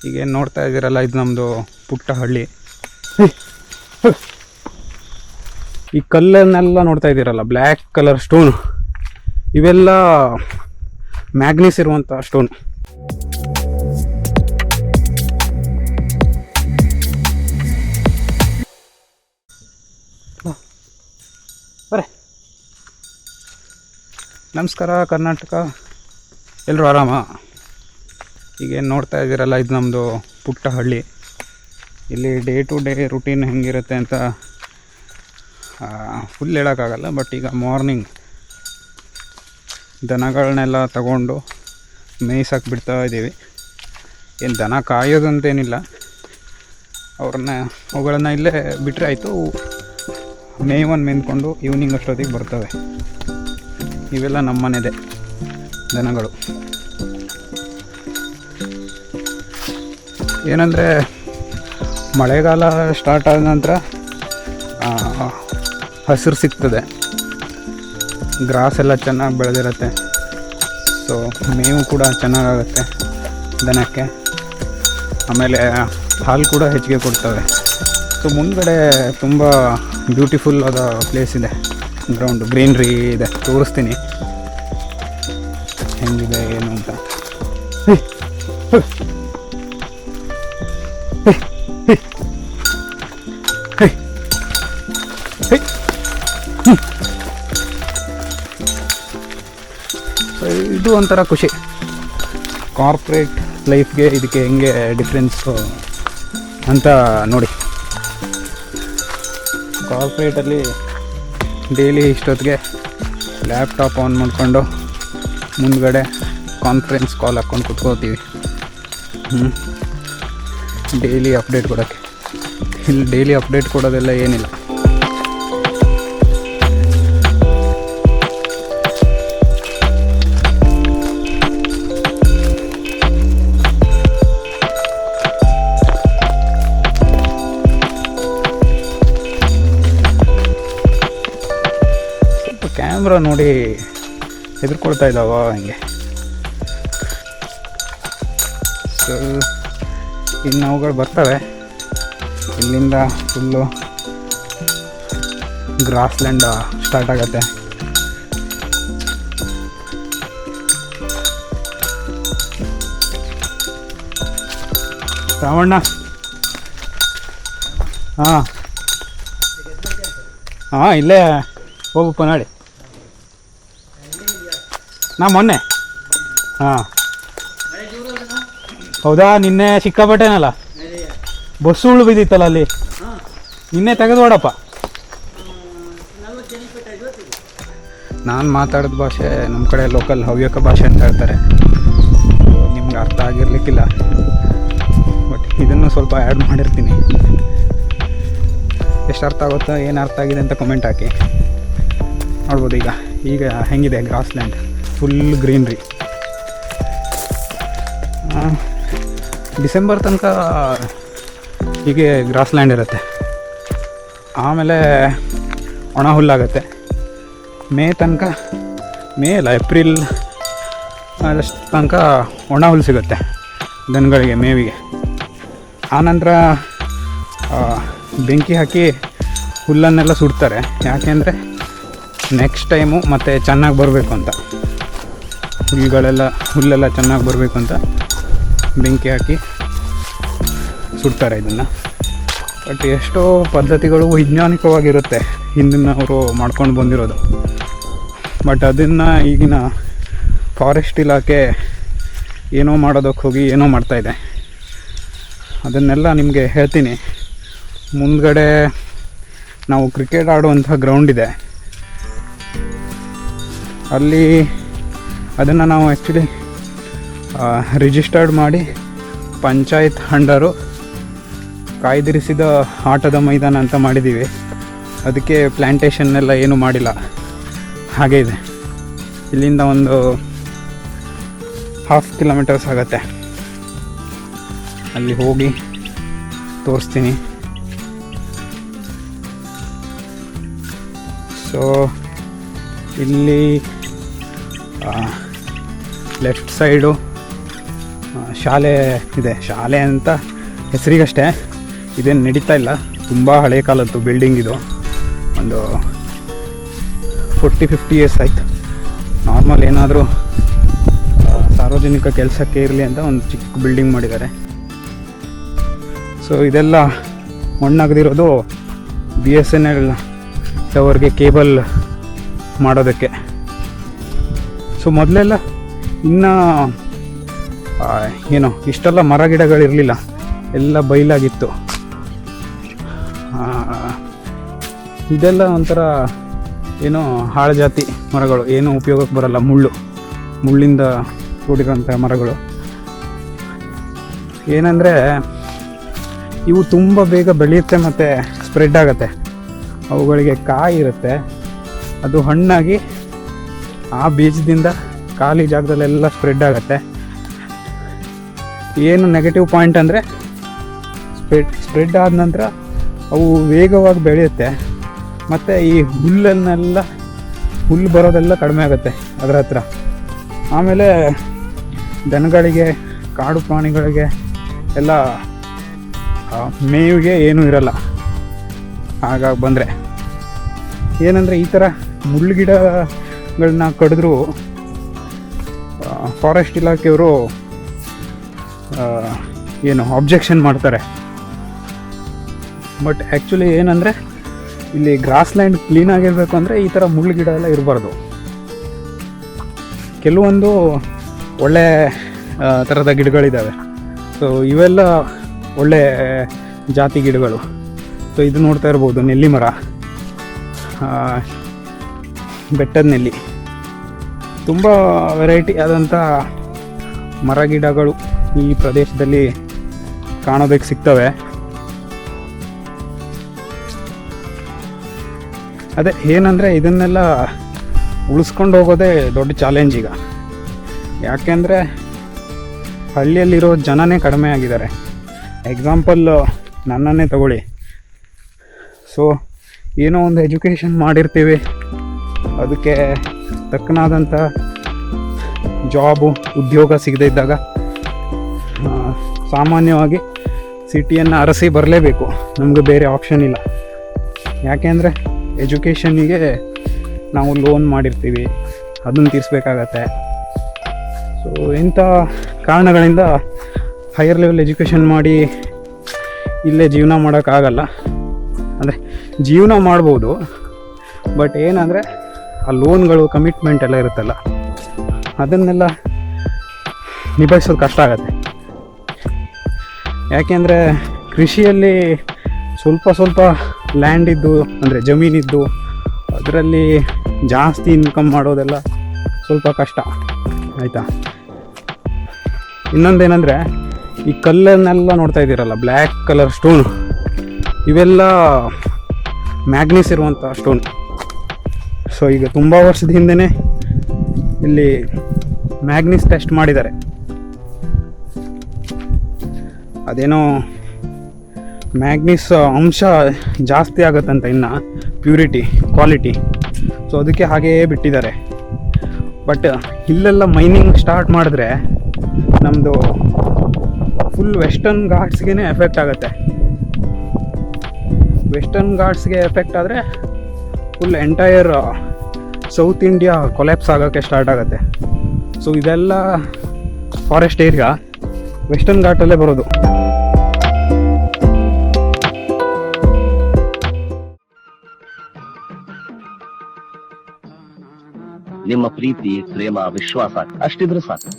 ಈಗೇನು ನೋಡ್ತಾ ಇದ್ದೀರಲ್ಲ, ಇದು ನಮ್ಮದು ಪುಟ್ಟ ಹಳ್ಳಿ. ಈ ಕಲ್ಲನ್ನೆಲ್ಲ ನೋಡ್ತಾ ಇದ್ದೀರಲ್ಲ, ಬ್ಲ್ಯಾಕ್ ಕಲರ್ ಸ್ಟೋನು, ಇವೆಲ್ಲ ಮ್ಯಾಗ್ನೀಸ್ ಇರುವಂಥ ಸ್ಟೋನು. ಬರೇ ನಮಸ್ಕಾರ ಕರ್ನಾಟಕ, ಎಲ್ಲರೂ ಆರಾಮ? ಈಗೇನು ನೋಡ್ತಾ ಇದ್ದೀರಲ್ಲ, ಇದು ನಮ್ಮದು ಪುಟ್ಟ ಹಳ್ಳಿ. ಇಲ್ಲಿ ಡೇ ಟು ಡೇ ರುಟೀನ್ ಹೆಂಗಿರುತ್ತೆ ಅಂತ ಫುಲ್ ಹೇಳೋಕ್ಕಾಗಲ್ಲ. ಬಟ್ ಈಗ ಮಾರ್ನಿಂಗ್ ದನಗಳನ್ನೆಲ್ಲ ತಗೊಂಡು ಮೇಯ್ಸಕ್ಕೆ ಬಿಡ್ತಾ ಇದ್ದೀವಿ. ಏನು ದನ ಕಾಯೋದಂತೇನಿಲ್ಲ, ಅವುಗಳನ್ನು ಇಲ್ಲೇ ಬಿಟ್ಟರೆ ಆಯಿತು. ಮೇವನ್ನು ಮೆಂದ್ಕೊಂಡು ಈವ್ನಿಂಗ್ ಅಷ್ಟೊತ್ತಿಗೆ ಬರ್ತವೆ. ಇವೆಲ್ಲ ನಮ್ಮ ಮನೆದೇ ದನಗಳು. ಏನಂದರೆ ಮಳೆಗಾಲ ಸ್ಟಾರ್ಟ್ ಆದ ನಂತರ ಹಸಿರು ಸಿಗ್ತದೆ, ಗ್ರಾಸ್ ಎಲ್ಲ ಚೆನ್ನಾಗಿ ಬೆಳೆದಿರುತ್ತೆ. ಸೊ ಮೇವು ಕೂಡ ಚೆನ್ನಾಗಾಗುತ್ತೆ ದನಕ್ಕೆ. ಆಮೇಲೆ ಹಾಲು ಕೂಡ ಹೆಚ್ಚಿಗೆ ಕೊಡ್ತವೆ. ಸೊ ಮುಂದ್ಗಡೆ ತುಂಬ ಬ್ಯೂಟಿಫುಲ್ ಆದ ಪ್ಲೇಸ್ ಇದೆ, ಗ್ರೌಂಡ್ ಗ್ರೀನ್ರಿ ಇದೆ. ತೋರಿಸ್ತೀನಿ ಹೆಂಗಿದೆ ಏನು ಅಂತ. ಇದು ಒಂಥರ ಖುಷಿ. ಕಾರ್ಪೊರೇಟ್ ಲೈಫ್ಗೆ ಇದಕ್ಕೆ ಹೆಂಗೆ ಡಿಫ್ರೆನ್ಸು ಅಂತ ನೋಡಿ. ಕಾರ್ಪೊರೇಟಲ್ಲಿ ಡೈಲಿ ಇಷ್ಟೊತ್ತಿಗೆ ಲ್ಯಾಪ್ಟಾಪ್ ಆನ್ ಮಾಡಿಕೊಂಡು ಮುಂದ್ಗಡೆ ಕಾನ್ಫರೆನ್ಸ್ ಕಾಲ್ ಹಾಕ್ಕೊಂಡು ಕುತ್ಕೋತೀವಿ ಡೈಲಿ ಅಪ್ಡೇಟ್ ಕೊಡೋಕ್ಕೆ. ಇಲ್ಲಿ ಡೈಲಿ ಅಪ್ಡೇಟ್ ಕೊಡೋದೆಲ್ಲ ಏನಿಲ್ಲ. ಕ್ಯಾಮ್ರಾ ನೋಡಿ ಹೆದರ್ಕೊಳ್ತಾ ಇದ್ದಾವ ಹಂಗೆ. ಸೊ ಇನ್ನು ಅವುಗಳು ಬರ್ತವೆ. ಇಲ್ಲಿಂದ ಫುಲ್ಲು ಗ್ರಾಸ್ಲ್ಯಾಂಡ್ ಸ್ಟಾರ್ಟ್ ಆಗುತ್ತೆ. ರಾವಣ್ಣ, ಹಾಂ ಹಾಂ, ಇಲ್ಲೇ ಹೋಗಪ್ಪ ನಾಳೆ. ಮೊನ್ನೆ ಹಾಂ, ಹೌದಾ? ನಿನ್ನೆ ಸಿಕ್ಕಾಪಟ್ಟೆನಲ್ಲ, ಬಸ್ಸು ಉಳು ಬಿದ್ದಿತ್ತಲ್ಲ ಅಲ್ಲಿ, ನಿನ್ನೆ ತೆಗೆದು ಓಡಪ್ಪ. ನಾನು ಮಾತಾಡೋದು ಭಾಷೆ ನಮ್ಮ ಕಡೆ ಲೋಕಲ್ ಹವ್ಯಕ ಭಾಷೆ ಅಂತ ಹೇಳ್ತಾರೆ. ನಿಮ್ಗೆ ಅರ್ಥ ಆಗಿರ್ಲಿಕ್ಕಿಲ್ಲ, ಬಟ್ ಇದನ್ನು ಸ್ವಲ್ಪ ಆ್ಯಡ್ ಮಾಡಿರ್ತೀನಿ. ಎಷ್ಟು ಅರ್ಥ ಆಗುತ್ತೋ, ಏನು ಅರ್ಥ ಆಗಿದೆ ಅಂತ ಕಮೆಂಟ್ ಹಾಕಿ. ನೋಡ್ಬೋದು ಈಗ ಹೆಂಗಿದೆ ಗ್ರಾಸ್ಲ್ಯಾಂಡ್, ಫುಲ್ ಗ್ರೀನ್ರಿ. ಡಿಸೆಂಬರ್ ತನಕ ಹೀಗೆ ಗ್ರಾಸ್ಲ್ಯಾಂಡ್ ಇರುತ್ತೆ. ಆಮೇಲೆ ಒಣ ಹುಲ್ಲಾಗುತ್ತೆ. ಮೇ ಅಲ್ಲ, ಏಪ್ರಿಲ್ ಅಷ್ಟು ತನಕ ಒಣ ಹುಲ್ಲು ಸಿಗುತ್ತೆ ದನಗಳಿಗೆ ಮೇವಿಗೆ. ಆನಂತರ ಬೆಂಕಿ ಹಾಕಿ ಹುಲ್ಲನ್ನೆಲ್ಲ ಸುಡ್ತಾರೆ. ಯಾಕೆಂದರೆ ನೆಕ್ಸ್ಟ್ ಟೈಮು ಮತ್ತೆ ಚೆನ್ನಾಗಿ ಬರಬೇಕು ಅಂತ, ಹುಲ್ಲೆಲ್ಲ ಚೆನ್ನಾಗಿ ಬರಬೇಕು ಅಂತ ಬೆಂಕಿ ಹಾಕಿ ಸುಡ್ತಾರೆ ಇದನ್ನು. ಬಟ್ ಎಷ್ಟೋ ಪದ್ಧತಿಗಳು ವೈಜ್ಞಾನಿಕವಾಗಿರುತ್ತೆ ಹಿಂದಿನವರು ಮಾಡ್ಕೊಂಡು ಬಂದಿರೋದು. ಬಟ್ ಅದನ್ನು ಈಗಿನ ಫಾರೆಸ್ಟ್ ಇಲಾಖೆ ಏನೋ ಮಾಡೋದಕ್ಕೆ ಹೋಗಿ ಏನೋ ಮಾಡ್ತಾಯಿದೆ. ಅದನ್ನೆಲ್ಲ ನಿಮಗೆ ಹೇಳ್ತೀನಿ. ಮುಂದ್ಗಡೆ ನಾವು ಕ್ರಿಕೆಟ್ ಆಡುವಂಥ ಗ್ರೌಂಡ್ ಇದೆ, ಅಲ್ಲಿ ಅದನ್ನು ನಾವು ಆ್ಯಕ್ಚುಲಿ ರಿಜಿಸ್ಟರ್ಡ್ ಮಾಡಿ ಪಂಚಾಯತ್ ಅಂಡರು ಕಾಯ್ದಿರಿಸಿದ ಆಟದ ಮೈದಾನ ಅಂತ ಮಾಡಿದ್ದೀವಿ. ಅದಕ್ಕೆ ಪ್ಲ್ಯಾಂಟೇಷನ್ನೆಲ್ಲ ಏನೂ ಮಾಡಿಲ್ಲ, ಹಾಗೇ ಇದೆ. ಇಲ್ಲಿಂದ ಒಂದು 1/2 ಕಿಲೋಮೀಟರ್ಸ್ ಆಗುತ್ತೆ. ಅಲ್ಲಿ ಹೋಗಿ ತೋರಿಸ್ತೀನಿ. ಸೊ ಇಲ್ಲಿ ಲೆಫ್ಟ್ ಸೈಡು ಶಾಲೆ ಇದೆ. ಶಾಲೆ ಅಂತ ಹೆಸರಿಗಷ್ಟೇ, ಇದೇನು ನಡೀತಾ ಇಲ್ಲ. ತುಂಬ ಹಳೆ ಕಾಲದ್ದು ಬಿಲ್ಡಿಂಗ್ ಇದು. ಒಂದು 40-50 ಇಯರ್ಸ್ ಆಯಿತು. ನಾರ್ಮಲ್ ಏನಾದರೂ ಸಾರ್ವಜನಿಕ ಕೆಲಸಕ್ಕೆ ಇರಲಿ ಅಂತ ಒಂದು ಚಿಕ್ಕ ಬಿಲ್ಡಿಂಗ್ ಮಾಡಿದ್ದಾರೆ. ಸೊ ಇದೆಲ್ಲ ಮಣ್ಣಾಗದಿರೋದು BSNL ಟವರ್ಗೆ ಕೇಬಲ್ ಮಾಡೋದಕ್ಕೆ. ಸೊ ಮೊದಲೆಲ್ಲ ಇನ್ನೂ ಏನೋ ಇಷ್ಟೆಲ್ಲ ಮರ ಗಿಡಗಳಿರಲಿಲ್ಲ, ಎಲ್ಲ ಬಯಲಾಗಿತ್ತು. ಇದೆಲ್ಲ ಒಂಥರ ಏನೋ ಹಾಳು ಜಾತಿ ಮರಗಳು, ಏನೂ ಉಪಯೋಗಕ್ಕೆ ಬರಲ್ಲ. ಮುಳ್ಳಿಂದ ಕೂಡಿರೋಂಥ ಮರಗಳು. ಏನಂದರೆ ಇವು ತುಂಬ ಬೇಗ ಬೆಳೆಯುತ್ತೆ ಮತ್ತು ಸ್ಪ್ರೆಡ್ ಆಗುತ್ತೆ. ಅವುಗಳಿಗೆ ಕಾಯಿ ಇರುತ್ತೆ, ಅದು ಹಣ್ಣಾಗಿ ಆ ಬೀಜದಿಂದ ಖಾಲಿ ಜಾಗದಲ್ಲೆಲ್ಲ ಸ್ಪ್ರೆಡ್ ಆಗುತ್ತೆ. ಏನು ನೆಗೆಟಿವ್ ಪಾಯಿಂಟ್ ಅಂದರೆ ಸ್ಪ್ರೆಡ್ ಆದ ನಂತರ ಅವು ವೇಗವಾಗಿ ಬೆಳೆಯುತ್ತೆ ಮತ್ತು ಈ ಹುಲ್ಲು ಬರೋದೆಲ್ಲ ಕಡಿಮೆ ಆಗುತ್ತೆ ಅದರ ಹತ್ರ. ಆಮೇಲೆ ದನಗಳಿಗೆ, ಕಾಡು ಪ್ರಾಣಿಗಳಿಗೆ ಎಲ್ಲ ಮೇವಿಗೆ ಏನೂ ಇರಲ್ಲ. ಹಾಗಾಗಿ ಬಂದರೆ ಏನಂದರೆ ಈ ಥರ ಮುಳ್ಳು ಗಿಡಗಳನ್ನ ಕಡಿದ್ರೂ ಫಾರೆಸ್ಟ್ ಇಲಾಖೆಯವರು ಏನು ಅಬ್ಜೆಕ್ಷನ್ ಮಾಡ್ತಾರೆ. ಬಟ್ ಆ್ಯಕ್ಚುಲಿ ಏನಂದರೆ ಇಲ್ಲಿ ಗ್ರಾಸ್ ಲ್ಯಾಂಡ್ ಕ್ಲೀನ್ ಆಗಿರಬೇಕು ಅಂದರೆ ಈ ಥರ ಮುಳ್ಳು ಗಿಡ ಎಲ್ಲ ಇರಬಾರ್ದು. ಕೆಲವೊಂದು ಒಳ್ಳೆ ಥರದ ಗಿಡಗಳಿದ್ದಾವೆ. ಸೊ ಇವೆಲ್ಲ ಒಳ್ಳೆ ಜಾತಿ ಗಿಡಗಳು. ಸೊ ಇದು ನೋಡ್ತಾ ಇರ್ಬೋದು, ನೆಲ್ಲಿ ಮರ, ಬೆಟ್ಟದ ನೆಲ್ಲಿ. ತುಂಬ ವೆರೈಟಿ ಆದಂಥ ಮರ ಗಿಡಗಳು ಈ ಪ್ರದೇಶದಲ್ಲಿ ಕಾಣೋದಕ್ಕೆ ಸಿಗ್ತವೆ. ಅದೇ ಏನಂದರೆ ಇದನ್ನೆಲ್ಲ ಉಳಿಸ್ಕೊಂಡು ಹೋಗೋದೇ ದೊಡ್ಡ ಚಾಲೆಂಜ್ ಈಗ. ಯಾಕೆಂದರೆ ಹಳ್ಳಿಯಲ್ಲಿರೋ ಜನನೇ ಕಡಿಮೆ ಆಗಿದ್ದಾರೆ. ಎಕ್ಸಾಂಪಲ್ ನನ್ನನ್ನೇ ತಗೊಳ್ಳಿ. ಸೊ ಏನೋ ಒಂದು ಎಜುಕೇಷನ್ ಮಾಡಿರ್ತೀವಿ, ಅದಕ್ಕೆ ತಕ್ಕನಾದಂಥ ಜಾಬು, ಉದ್ಯೋಗ ಸಿಗದೇ ಇದ್ದಾಗ ಸಾಮಾನ್ಯವಾಗಿ ಸಿಟಿಯನ್ನು ಅರಸಿ ಬರಲೇಬೇಕು. ನಮಗೆ ಬೇರೆ ಆಪ್ಷನ್ ಇಲ್ಲ. ಯಾಕೆಂದರೆ ಎಜುಕೇಷನ್ನಿಗೆ ನಾವು ಲೋನ್ ಮಾಡಿರ್ತೀವಿ, ಅದನ್ನು ತೀರಿಸ್ಬೇಕಾಗತ್ತೆ. ಸೊ ಇಂಥ ಕಾರಣಗಳಿಂದ ಹೈಯರ್ ಲೆವೆಲ್ ಎಜುಕೇಷನ್ ಮಾಡಿ ಇಲ್ಲೇ ಜೀವನ ಮಾಡೋಕ್ಕಾಗಲ್ಲ. ಅಂದರೆ ಜೀವನ ಮಾಡ್ಬೋದು, ಬಟ್ ಏನಂದರೆ ಆ ಲೋನ್ಗಳು, ಕಮಿಟ್ಮೆಂಟ್ ಎಲ್ಲ ಇರುತ್ತಲ್ಲ, ಅದನ್ನೆಲ್ಲ ನಿಭಾಯಿಸೋದು ಕಷ್ಟ ಆಗುತ್ತೆ. ಯಾಕೆಂದರೆ ಕೃಷಿಯಲ್ಲಿ ಸ್ವಲ್ಪ ಲ್ಯಾಂಡ್ ಇದ್ದು, ಅಂದರೆ ಜಮೀನಿದ್ದು, ಅದರಲ್ಲಿ ಜಾಸ್ತಿ ಇನ್ಕಮ್ ಮಾಡೋದೆಲ್ಲ ಸ್ವಲ್ಪ ಕಷ್ಟ ಆಯಿತಾ. ಇನ್ನೊಂದೇನೆಂದರೆ ಈ ಕಲ್ಲನ್ನೆಲ್ಲ ನೋಡ್ತಾ ಇದ್ದೀರಲ್ಲ, ಬ್ಲ್ಯಾಕ್ ಕಲರ್ ಸ್ಟೋನು, ಇವೆಲ್ಲ ಮ್ಯಾಗ್ನೀಸ್ ಇರುವಂಥ ಸ್ಟೋನ್. ಸೊ ಈಗ ತುಂಬ ವರ್ಷದ ಹಿಂದೆ ಇಲ್ಲಿ ಮ್ಯಾಗ್ನೀಸ್ ಟೆಸ್ಟ್ ಮಾಡಿದ್ದಾರೆ. ಅದೇನೋ ಮ್ಯಾಗ್ನೀಸ್ ಅಂಶ ಜಾಸ್ತಿ ಆಗುತ್ತಂತ, ಇನ್ನು ಪ್ಯೂರಿಟಿ, ಕ್ವಾಲಿಟಿ. ಸೊ ಅದಕ್ಕೆ ಹಾಗೆಯೇ ಬಿಟ್ಟಿದ್ದಾರೆ. ಬಟ್ ಇಲ್ಲೆಲ್ಲ ಮೈನಿಂಗ್ ಸ್ಟಾರ್ಟ್ ಮಾಡಿದ್ರೆ ನಮ್ಮದು ಫುಲ್ ವೆಸ್ಟರ್ನ್ ಘಾಟ್ಸ್ಗೆ ಎಫೆಕ್ಟ್ ಆಗುತ್ತೆ. ವೆಸ್ಟರ್ನ್ ಘಾಟ್ಸ್ಗೆ ಎಫೆಕ್ಟ್ ಆದರೆ full entire south India collapse ಆಗೋಕ್ಕೆ ಸ್ಟಾರ್ಟ್ ಆಗುತ್ತೆ. ಸೊ ಇದೆಲ್ಲ ಫಾರೆಸ್ಟ್ ಏರಿಯಾ ವೆಸ್ಟರ್ನ್ ಘಾಟಲ್ಲೇ ಬರೋದು. ನಿಮ್ಮ ಪ್ರೀತಿ, ಪ್ರೇಮ, ವಿಶ್ವಾಸ ಅಷ್ಟಿದ್ರೆ ಸಾಕು.